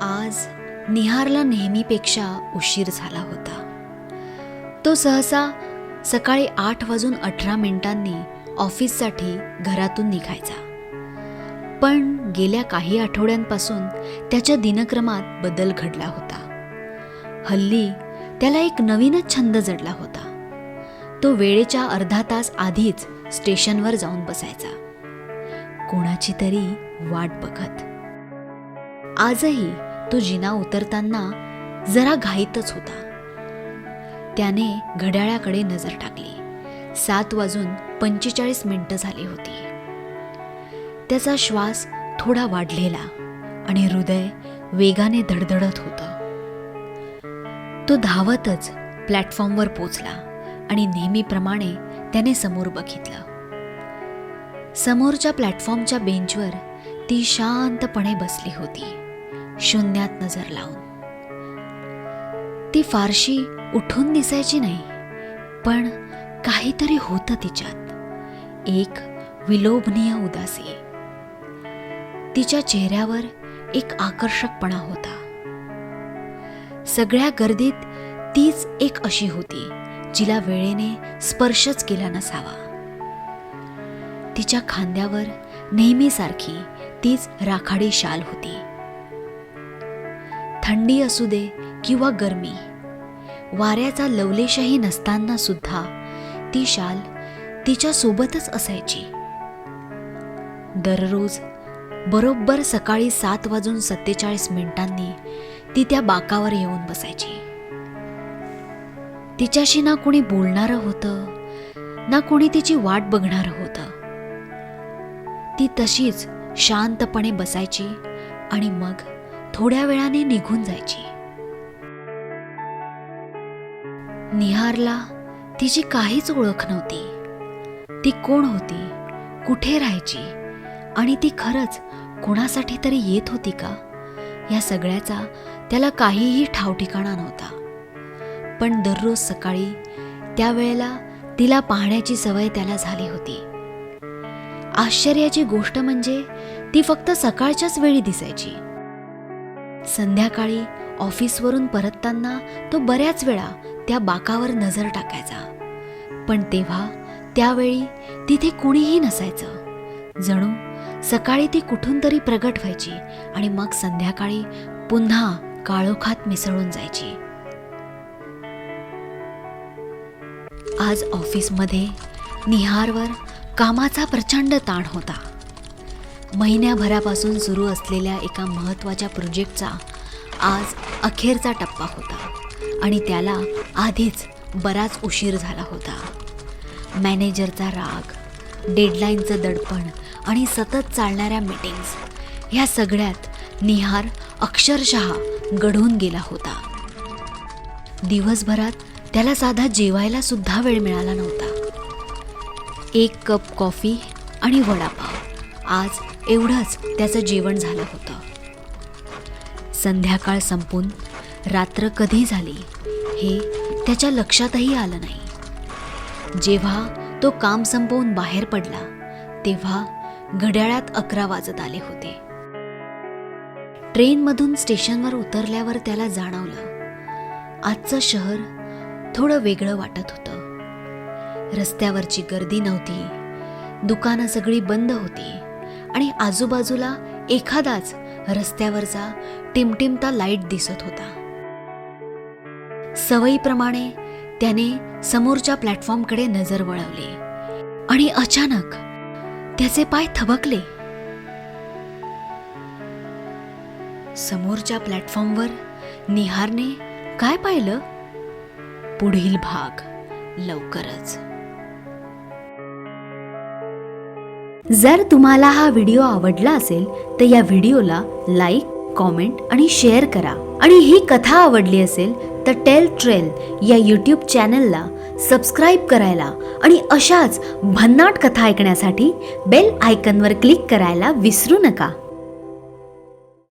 आज निहारला नेहमीपेक्षा उशीर झाला होता. तो सहसा सकाळी 8:18 ऑफिससाठी घरातून निघायचा. पण गेल्या काही आठवड्यांपासून त्याच्या दिनक्रमात बदल घडला होता. हल्ली त्याला एक नवीनच छंद जडला होता. तो वेळेच्या अर्धा तास आधीच स्टेशनवर जाऊन बसायचा, कोणाची तरी वाट बघत. आजही तो जिना उतरताना जरा घाईतच होता. त्याने घड्याळाकडे नजर टाकली. 7:45 झाली होती. त्याचा श्वास थोडा वाढलेला आणि हृदय वेगाने धडधडत होतं. तो धावतच प्लॅटफॉर्मवर पोचला आणि नेहमीप्रमाणे त्याने समोर बघितलं. समोरच्या प्लॅटफॉर्मच्या बेंचवर ती शांतपणे बसली होती, शून्यात नजर लावून. ती फारशी उठून दिसायची नाही, पण काहीतरी होतं तिच्यात, एक विलोभनीय उदासी. तिच्या चेहऱ्यावर एक आकर्षकपणा होता. सगळ्या गर्दीत तीच एक अशी होती जिला वेळेने स्पर्शच केला नसावा. तिच्या खांद्यावर नेहमीसारखी तीच राखाडी शाल होती. थंडी असू दे किंवा गरमी, वाऱ्याचा लवलेशही नसताना सुद्धा ती शाल तिच्या सोबतच असायची. दररोज बरोबर सकाळी 7:47 ती त्या बाकावर येऊन बसायची. तिच्याशी ना कोणी बोलणारं होतं, ना कोणी तिची वाट बघणारं होतं. ती तशीच शांतपणे बसायची आणि मग थोड्या वेळाने निघून जायची. निहारला तिची काहीच ओळख नव्हती. ती कोण होती, कुठे राहायची आणि ती खरंच कोणासाठी तरी येत होती का, या सगळ्याचा त्याला काहीही ठावठिकाणा नव्हता. पण दररोज सकाळी त्यावेळेला तिला पाहण्याची सवय त्याला झाली होती. आश्चर्याची गोष्ट म्हणजे ती फक्त सकाळच्याच वेळी दिसायची. संध्याकाळी ऑफिसवरून परतताना तो बऱ्याच वेळा त्या बाकावर नजर टाकायचा, पण तेव्हा त्यावेळी तिथे कोणीही नसायचं. जणू सकाळी ती कुठून तरी प्रगट व्हायची आणि मग संध्याकाळी पुन्हा काळोखात मिसळून जायची. आज ऑफिसमध्ये निहारवर कामाचा प्रचंड ताण होता. महिन्याभरापासून सुरू असलेल्या एका महत्त्वाच्या प्रोजेक्टचा आज अखेरचा टप्पा होता आणि त्याला आधीच बराच उशीर झाला होता. मॅनेजरचा राग, डेडलाईनचं दडपण आणि सतत चालणाऱ्या मीटिंग्स, ह्या सगळ्यात निहार अक्षरशः गढून गेला होता. दिवसभरात त्याला साधा जेवायला सुद्धा वेळ मिळाला नव्हता. 1 कप कॉफी आणि वडापाव, आज एवढंच त्याचं जेवण झालं होतं. संध्याकाळ संपून रात्र कधी झाली हे त्याच्या लक्षातही आलं नाही. जेव्हा तो काम संपवून बाहेर पडला तेव्हा घड्याळात 11 वाजत आले होते. ट्रेनमधून स्टेशनवर उतरल्यावर त्याला जाणवलं, आजचं शहर थोडं वेगळं वाटत होतं. रस्त्यावरची गर्दी नव्हती, दुकानं सगळी बंद होती आणि आजूबाजूला एखादाच रस्त्यावरचा टिमटिमता लाईट दिसत होता. सवयीप्रमाणे त्याने समोरच्या प्लॅटफॉर्मकडे नजर वळवली आणि अचानक त्याचे पाय थबकले. समोरच्या प्लॅटफॉर्मवर निहारने काय पाहिलं? पुढील भाग लवकरच. जर तुम्हाला हा व्हिडिओ आवडला असेल तर या व्हिडिओला लाईक, कॉमेंट आणि शेअर करा. आणि ही कथा आवडली असेल तर टेल ट्रेल या यूट्यूब चॅनलला सबस्क्राईब करायला आणि अशाच भन्नाट कथा ऐकण्यासाठी बेल आयकॉनवर क्लिक करायला विसरू नका.